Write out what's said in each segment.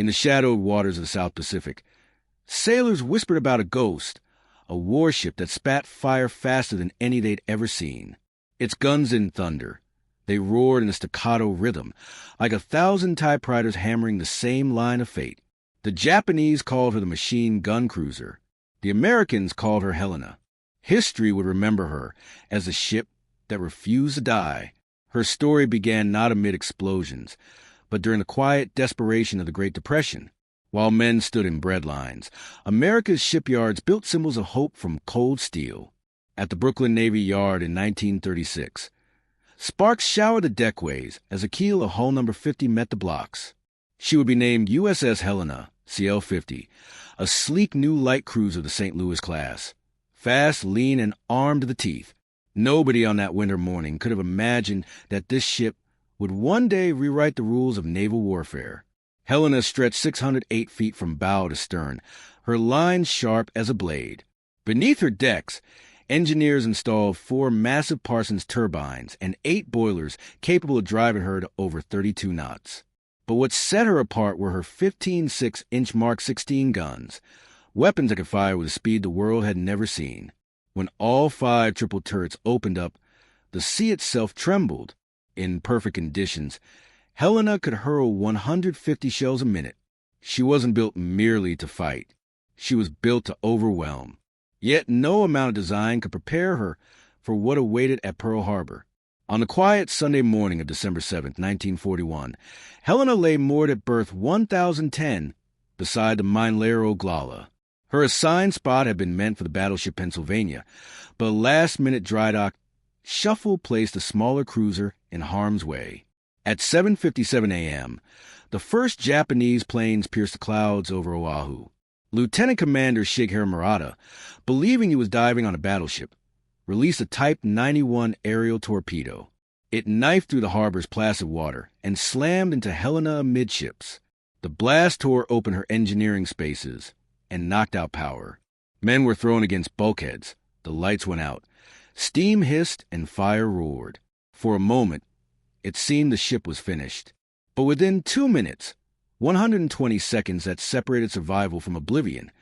In the shadowed waters of the South Pacific, sailors whispered about a ghost, a warship that spat fire faster than any they'd ever seen. Its guns didn't thunder. They roared in a staccato rhythm, like 1,000 typewriters hammering the same line of fate. The Japanese called her the machine gun cruiser. The Americans called her Helena. History would remember her as the ship that refused to die. Her story began not amid explosions, but during the quiet desperation of the Great Depression. While men stood in bread lines, America's shipyards built symbols of hope from cold steel. At the Brooklyn Navy Yard in 1936, sparks showered the deckways as a keel of hull number 50 met the blocks. She would be named USS Helena, CL-50, a sleek new light cruiser of the St. Louis class. Fast, lean, and armed to the teeth, nobody on that winter morning could have imagined that this ship would one day rewrite the rules of naval warfare. Helena stretched 608 feet from bow to stern, her lines sharp as a blade. Beneath her decks, engineers installed 4 massive Parsons turbines and 8 boilers capable of driving her to over 32 knots. But what set her apart were her 15 6-inch Mark 16 guns, weapons that could fire with a speed the world had never seen. When all 5 triple turrets opened up, the sea itself trembled. In perfect conditions, Helena could hurl 150 shells a minute. She wasn't built merely to fight. She was built to overwhelm. Yet no amount of design could prepare her for what awaited at Pearl Harbor. On the quiet Sunday morning of December 7, 1941, Helena lay moored at berth 1010 beside the Minero Oglala. Her assigned spot had been meant for the battleship Pennsylvania, but a last-minute dry dock shuffle placed the smaller cruiser in harm's way. At 7:57 a.m., the first Japanese planes pierced the clouds over Oahu. Lieutenant Commander Shigeru Murata, believing he was diving on a battleship, released a Type 91 aerial torpedo. It knifed through the harbor's placid water and slammed into Helena amidships. The blast tore open her engineering spaces and knocked out power. Men were thrown against bulkheads. The lights went out. Steam hissed and fire roared. For a moment, it seemed the ship was finished. But within 2 minutes, 120 seconds that separated survival from oblivion,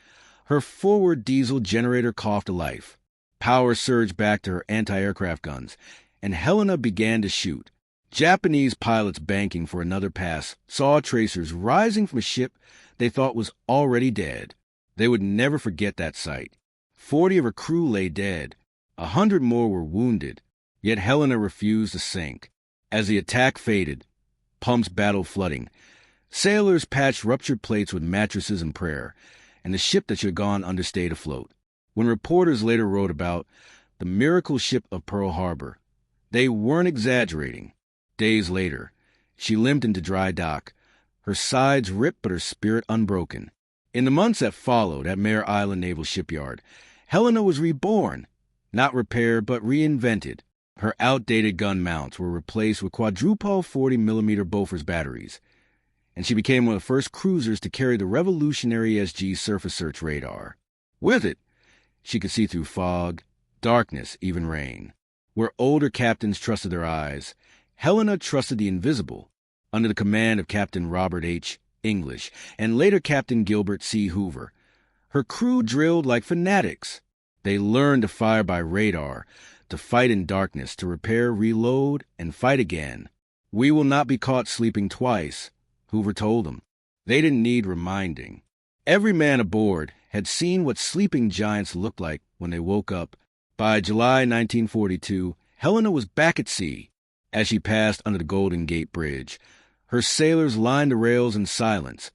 her forward diesel generator coughed to life. Power surged back to her anti-aircraft guns, and Helena began to shoot. Japanese pilots banking for another pass saw tracers rising from a ship they thought was already dead. They would never forget that sight. 40 of her crew lay dead. 100 more were wounded. Yet Helena refused to sink. As the attack faded, pumps battled flooding. Sailors patched ruptured plates with mattresses and prayer, and the ship that should have gone under stayed afloat. When reporters later wrote about the miracle ship of Pearl Harbor, they weren't exaggerating. Days later, she limped into dry dock, her sides ripped but her spirit unbroken. In the months that followed at Mare Island Naval Shipyard, Helena was reborn, not repaired but reinvented. Her outdated gun mounts were replaced with quadruple 40mm Bofors batteries, and she became one of the first cruisers to carry the revolutionary SG surface search radar. With it, she could see through fog, darkness, even rain. Where older captains trusted their eyes, Helena trusted the invisible. Under the command of Captain Robert H. English and later Captain Gilbert C. Hoover, her crew drilled like fanatics. They learned to fire by radar, to fight in darkness, to repair, reload, and fight again. "We will not be caught sleeping twice," Hoover told them. They didn't need reminding. Every man aboard had seen what sleeping giants looked like when they woke up. By July 1942, Helena was back at sea. As she passed under the Golden Gate Bridge, her sailors lined the rails in silence,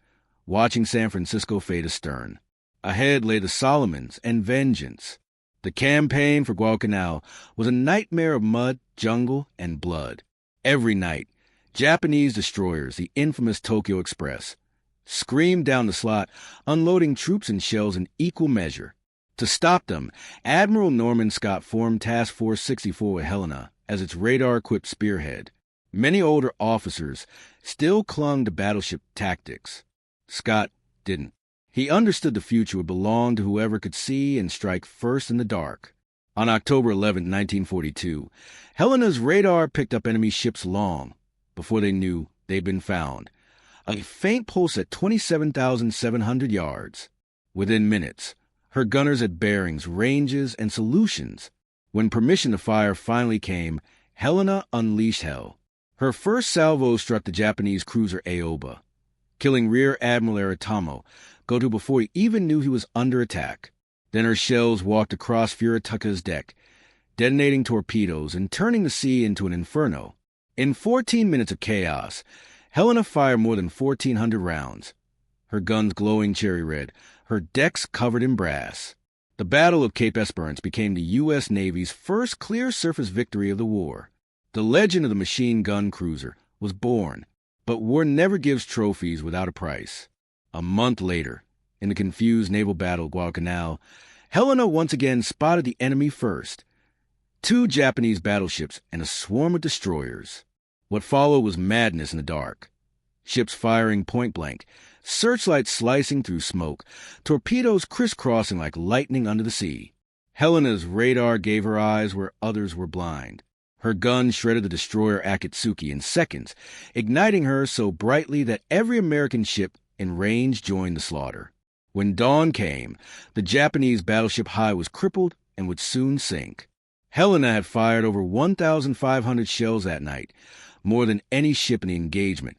watching San Francisco fade astern. Ahead lay the Solomons and vengeance. The campaign for Guadalcanal was a nightmare of mud, jungle, and blood. Every night, Japanese destroyers, the infamous Tokyo Express, screamed down the slot, unloading troops and shells in equal measure. To stop them, Admiral Norman Scott formed Task Force 64 with Helena as its radar-equipped spearhead. Many older officers still clung to battleship tactics. Scott didn't. He understood the future would belong to whoever could see and strike first in the dark. On October 11, 1942, Helena's radar picked up enemy ships long before they knew they'd been found. a faint pulse at 27,700 yards. Within minutes, her gunners had bearings, ranges, and solutions. When permission to fire finally came, Helena unleashed hell. Her first salvo struck the Japanese cruiser Aoba, killing Rear Admiral Aratamo Goto before he even knew he was under attack. Then her shells walked across Furutaka's deck, detonating torpedoes and turning the sea into an inferno. In 14 minutes of chaos, Helena fired more than 1,400 rounds, her guns glowing cherry red, her decks covered in brass. The Battle of Cape Esperance became the U.S. Navy's first clear surface victory of the war. The legend of the machine gun cruiser was born, but war never gives trophies without a price. A month later, in the confused naval battle of Guadalcanal, Helena once again spotted the enemy first. 2 Japanese battleships and a swarm of destroyers. What followed was madness in the dark. Ships firing point blank, searchlights slicing through smoke, torpedoes crisscrossing like lightning under the sea. Helena's radar gave her eyes where others were blind. Her gun shredded the destroyer Akatsuki in seconds, igniting her so brightly that every American ship in range joined the slaughter. When dawn came, the Japanese battleship Hai was crippled and would soon sink. Helena had fired over 1,500 shells that night, more than any ship in the engagement,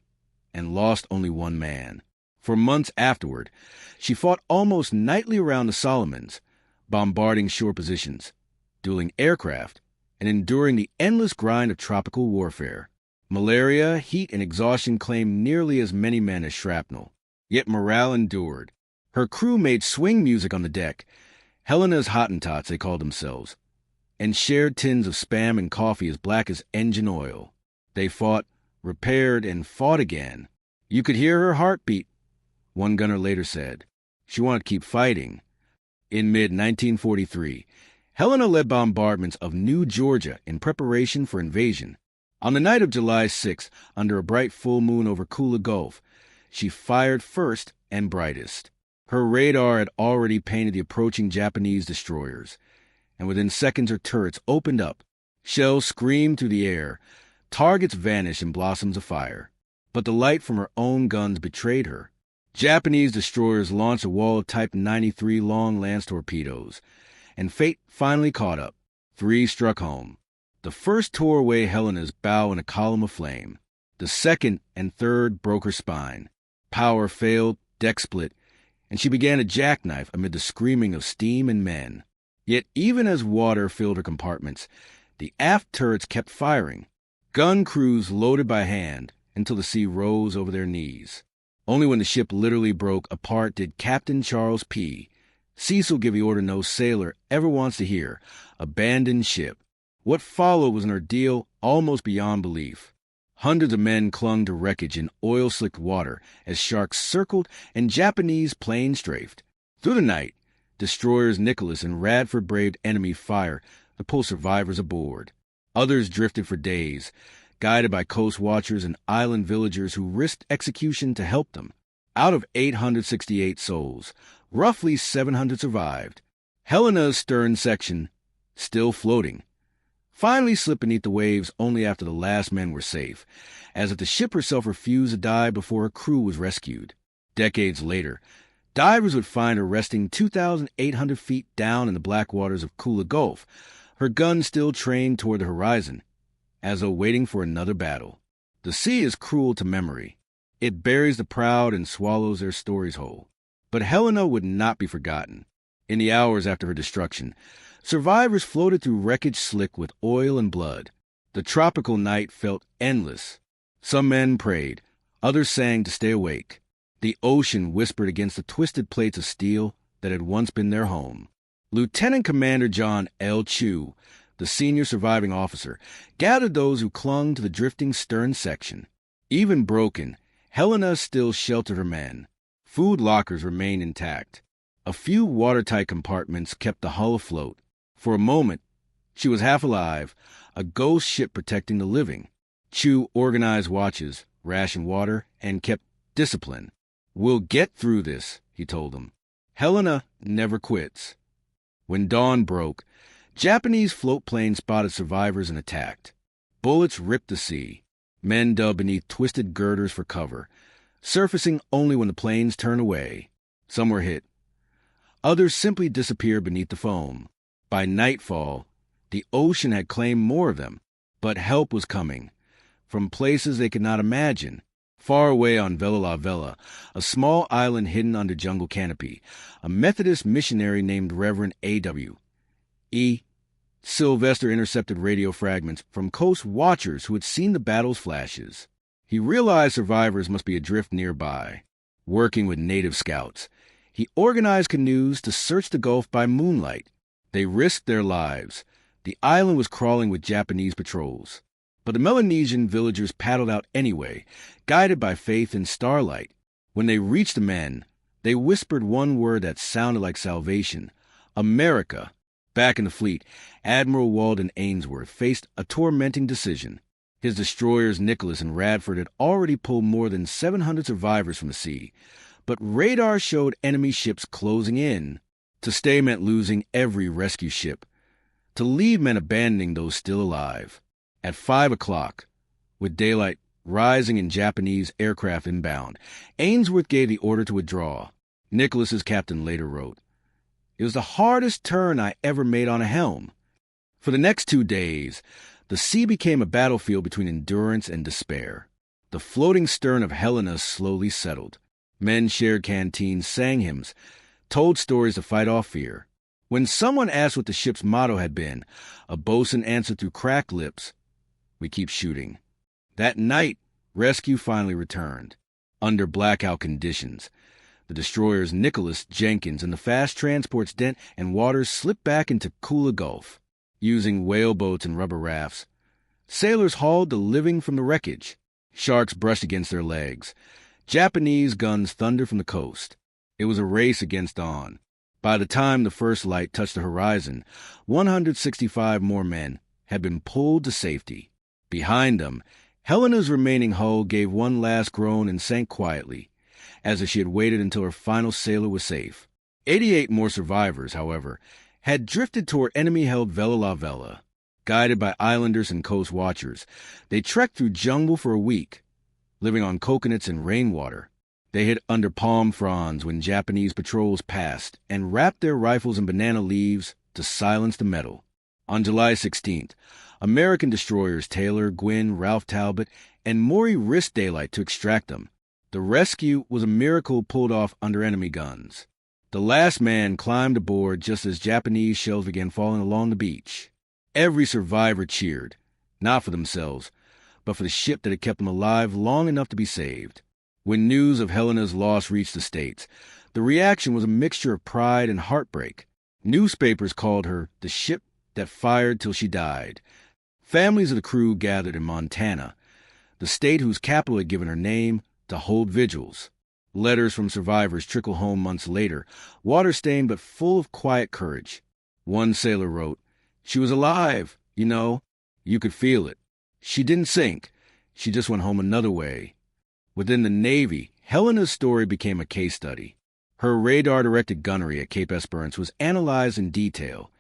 and lost only 1 man. For months afterward, she fought almost nightly around the Solomons, bombarding shore positions, dueling aircraft, and enduring the endless grind of tropical warfare. Malaria, heat, and exhaustion claimed nearly as many men as shrapnel. Yet morale endured. Her crew made swing music on the deck, Helena's Hottentots they called themselves, and shared tins of Spam and coffee as black as engine oil. They fought, repaired, and fought again. You could hear her heartbeat, one gunner later said. She wanted to keep fighting. In mid-1943, Helena led bombardments of New Georgia in preparation for invasion. On the night of July 6th, under a bright full moon over Kula Gulf, she fired first and brightest. Her radar had already painted the approaching Japanese destroyers, and within seconds her turrets opened up. Shells screamed through the air. Targets vanished in blossoms of fire. But the light from her own guns betrayed her. Japanese destroyers launched a wall of Type 93 long lance torpedoes, and fate finally caught up. 3 struck home. The first tore away Helena's bow in a column of flame. The second and third broke her spine. Power failed, deck split, and she began to jackknife amid the screaming of steam and men. Yet even as water filled her compartments, the aft turrets kept firing. Gun crews loaded by hand until the sea rose over their knees. Only when the ship literally broke apart did Captain Charles P. Cecil give the order no sailor ever wants to hear: abandon ship. What followed was an ordeal almost beyond belief. Hundreds of men clung to wreckage in oil-slicked water as sharks circled and Japanese planes strafed. Through the night, destroyers Nicholas and Radford braved enemy fire to pull survivors aboard. Others drifted for days, guided by coast watchers and island villagers who risked execution to help them. Out of 868 souls, roughly 700 survived. Helena's stern section, still floating, finally slipped beneath the waves only after the last men were safe, as if the ship herself refused to dive before her crew was rescued. Decades later, divers would find her resting 2,800 feet down in the black waters of Kula Gulf, her gun still trained toward the horizon, as though waiting for another battle. The sea is cruel to memory. It buries the proud and swallows their stories whole. But Helena would not be forgotten. In the hours after her destruction, survivors floated through wreckage slick with oil and blood. The tropical night felt endless. Some men prayed, others sang to stay awake. The ocean whispered against the twisted plates of steel that had once been their home. Lieutenant Commander John L. Chu, the senior surviving officer, gathered those who clung to the drifting stern section. Even broken, Helena still sheltered her men. Food lockers remained intact. A few watertight compartments kept the hull afloat. For a moment, she was half alive, a ghost ship protecting the living. Chu organized watches, rationed water, and kept discipline. "We'll get through this," he told them. Helena never quits. When dawn broke, Japanese float planes spotted survivors and attacked. Bullets ripped the sea. Men dug beneath twisted girders for cover. surfacing only when the planes turned away. Some were hit. Others simply disappeared beneath the foam. By nightfall, the ocean had claimed more of them, but help was coming from places they could not imagine. Far away on Vela La Vela, a small island hidden under jungle canopy, a Methodist missionary named Reverend A.W.E. Sylvester intercepted radio fragments from coast watchers who had seen the battle's flashes. He realized survivors must be adrift nearby. Working with native scouts, he organized canoes to search the Gulf by moonlight. They risked their lives. The island was crawling with Japanese patrols. But the Melanesian villagers paddled out anyway, guided by faith and starlight. When they reached the men, they whispered one word that sounded like salvation: America. Back in the fleet, Admiral Walden Ainsworth faced a tormenting decision. His destroyers Nicholas and Radford had already pulled more than 700 survivors from the sea, but radar showed enemy ships closing in. To stay meant losing every rescue ship. To leave meant abandoning those still alive. At 5 o'clock, with daylight rising and Japanese aircraft inbound, Ainsworth gave the order to withdraw. Nicholas's captain later wrote, "It was the hardest turn I ever made on a helm." For the next 2 days, the sea became a battlefield between endurance and despair. The floating stern of Helena slowly settled. Men shared canteens, sang hymns, told stories to fight off fear. When someone asked what the ship's motto had been, a bosun answered through cracked lips, "We keep shooting." That night, rescue finally returned. Under blackout conditions, the destroyers Nicholas, Jenkins, and the fast transports Dent and Waters slipped back into Kula Gulf. Using whaleboats and rubber rafts, sailors hauled the living from the wreckage. Sharks brushed against their legs. Japanese guns thundered from the coast. It was a race against dawn. By the time the first light touched the horizon, 165 more men had been pulled to safety. Behind them, Helena's remaining hull gave one last groan and sank quietly, as if she had waited until her final sailor was safe. 88 more survivors, however, had drifted toward enemy-held Vela La Vela. Guided by islanders and coast watchers, they trekked through jungle for a week, living on coconuts and rainwater. They hid under palm fronds when Japanese patrols passed and wrapped their rifles in banana leaves to silence the metal. On July 16th, American destroyers Taylor, Gwynn, Ralph Talbot, and Maury risked daylight to extract them. The rescue was a miracle pulled off under enemy guns. The last man climbed aboard just as Japanese shells began falling along the beach. Every survivor cheered, not for themselves, but for the ship that had kept them alive long enough to be saved. When news of Helena's loss reached the States, the reaction was a mixture of pride and heartbreak. Newspapers called her the ship that fired till she died. Families of the crew gathered in Montana, the state whose capital had given her name, to hold vigils. Letters from survivors trickled home months later, water-stained but full of quiet courage. One sailor wrote, "She was alive, you know. You could feel it. She didn't sink. She just went home another way." Within the Navy, Helena's story became a case study. Her radar-directed gunnery at Cape Esperance was analyzed in detail.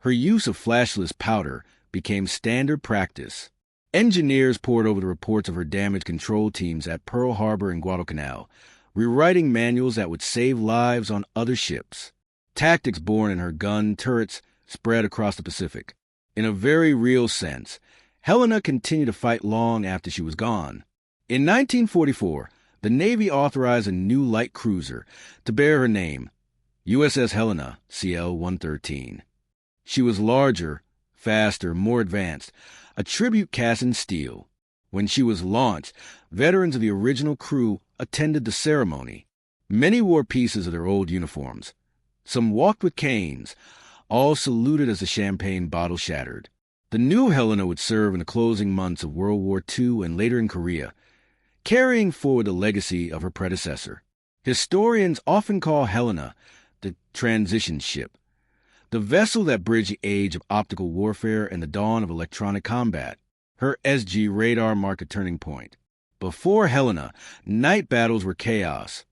Her use of flashless powder became standard practice. Engineers pored over the reports of her damage control teams at Pearl Harbor and Guadalcanal, rewriting manuals that would save lives on other ships. Tactics born in her gun turrets spread across the Pacific. In a very real sense, Helena continued to fight long after she was gone. In 1944, the Navy authorized a new light cruiser to bear her name, USS Helena, CL-113. She was larger, faster, more advanced, a tribute cast in steel. When she was launched, veterans of the original crew attended the ceremony. Many wore pieces of their old uniforms. Some walked with canes. All saluted as the champagne bottle shattered. The new Helena would serve in the closing months of World War II and later in Korea, carrying forward the legacy of her predecessor. Historians often call Helena the transition ship, the vessel that bridged the age of optical warfare and the dawn of electronic combat. Her SG radar marked a turning point. Before Helena, night battles were chaos,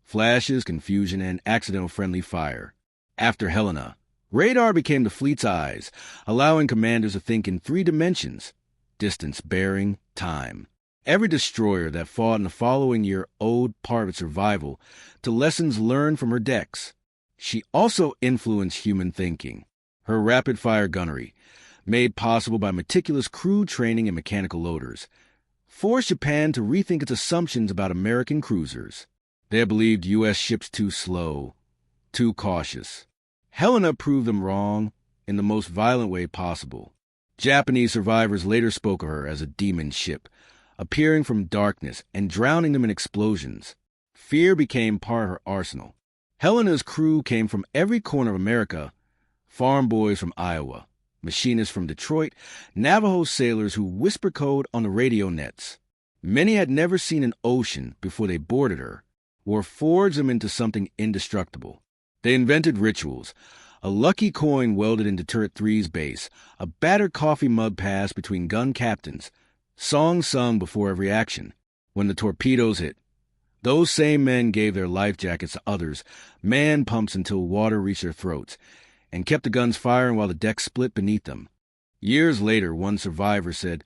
flashes, confusion, and accidental friendly fire. After Helena, radar became the fleet's eyes, allowing commanders to think in 3 dimensions: distance, bearing, time. Every destroyer that fought in the following year owed part of its survival to lessons learned from her decks. She also influenced human thinking. Her rapid-fire gunnery, made possible by meticulous crew training and mechanical loaders, forced Japan to rethink its assumptions about American cruisers. They had believed U.S. ships too slow, too cautious. Helena proved them wrong in the most violent way possible. Japanese survivors later spoke of her as a demon ship, appearing from darkness and drowning them in explosions. Fear became part of her arsenal. Helena's crew came from every corner of America: farm boys from Iowa, machinists from Detroit, Navajo sailors who whisper code on the radio nets. Many had never seen an ocean before they boarded her, or forged them into something indestructible. They invented rituals: a lucky coin welded into Turret 3's base, a battered coffee mug pass between gun captains, songs sung before every action. When the torpedoes hit, those same men gave their life jackets to others, manned pumps until water reached their throats, and kept the guns firing while the deck split beneath them. Years later, one survivor said,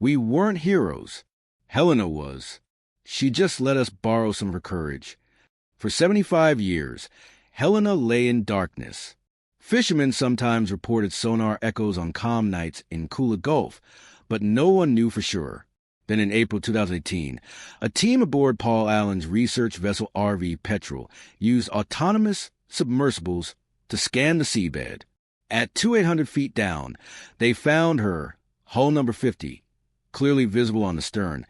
"We weren't heroes. Helena was. She just let us borrow some of her courage." For 75 years, Helena lay in darkness. Fishermen sometimes reported sonar echoes on calm nights in Kula Gulf, but no one knew for sure. Then in April 2018, a team aboard Paul Allen's research vessel RV Petrel used autonomous submersibles to scan the seabed. At 2,800 feet down, they found her, hull number 50, clearly visible on the stern,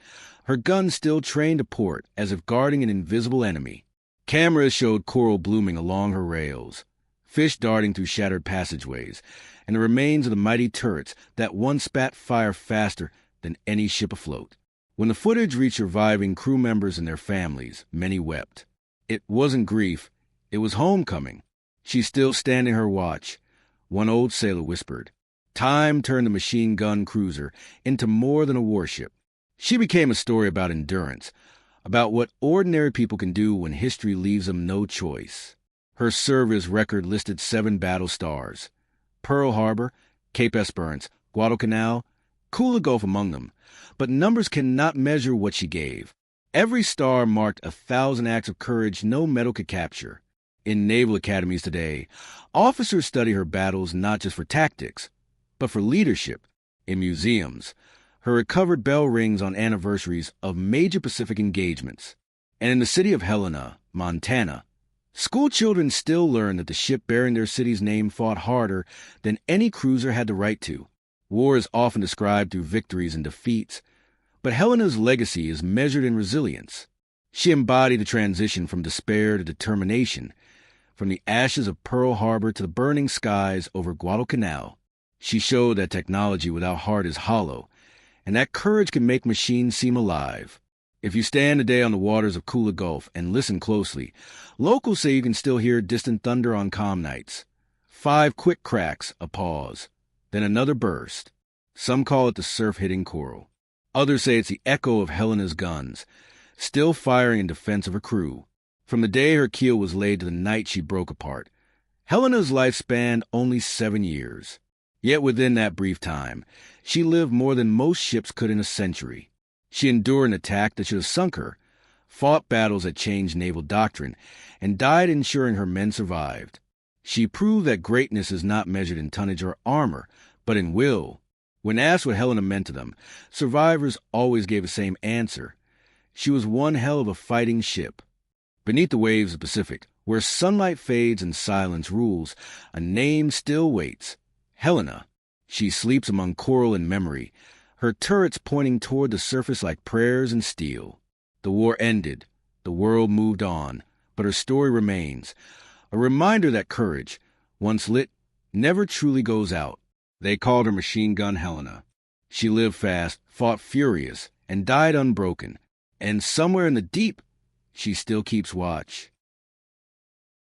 her guns still trained to port as if guarding an invisible enemy. Cameras showed coral blooming along her rails, fish darting through shattered passageways, and the remains of the mighty turrets that once spat fire faster than any ship afloat. When the footage reached surviving crew members and their families, many wept. It wasn't grief, it was homecoming. "She's still standing her watch," one old sailor whispered. Time turned the machine gun cruiser into more than a warship. She became a story about endurance, about what ordinary people can do when history leaves them no choice. Her service record listed 7 battle stars: Pearl Harbor, Cape Esperance, Guadalcanal, Kula Gulf among them. But numbers cannot measure what she gave. Every star marked 1,000 acts of courage no medal could capture. In naval academies today, officers study her battles not just for tactics, but for leadership. In museums, her recovered bell rings on anniversaries of major Pacific engagements. And in the city of Helena, Montana, school children still learn that the ship bearing their city's name fought harder than any cruiser had the right to. War is often described through victories and defeats, but Helena's legacy is measured in resilience. She embodied the transition from despair to determination, from the ashes of Pearl Harbor to the burning skies over Guadalcanal. She showed that technology without heart is hollow, and that courage can make machines seem alive. If you stand today on the waters of Kula Gulf and listen closely, locals say you can still hear distant thunder on calm nights. 5 quick cracks, a pause, then another burst. Some call it the surf hitting coral. Others say it's the echo of Helena's guns, still firing in defense of her crew. From the day her keel was laid to the night she broke apart, Helena's life spanned only 7 years. Yet within that brief time, she lived more than most ships could in a century. She endured an attack that should have sunk her, fought battles that changed naval doctrine, and died ensuring her men survived. She proved that greatness is not measured in tonnage or armor, but in will. When asked what Helena meant to them, survivors always gave the same answer: she was one hell of a fighting ship. Beneath the waves of the Pacific, where sunlight fades and silence rules, a name still waits: Helena. She sleeps among coral and memory, her turrets pointing toward the surface like prayers in steel. The war ended, the world moved on, but her story remains, a reminder that courage, once lit, never truly goes out. They called her Machine Gun Helena. She lived fast, fought furious, and died unbroken. And somewhere in the deep, she still keeps watch.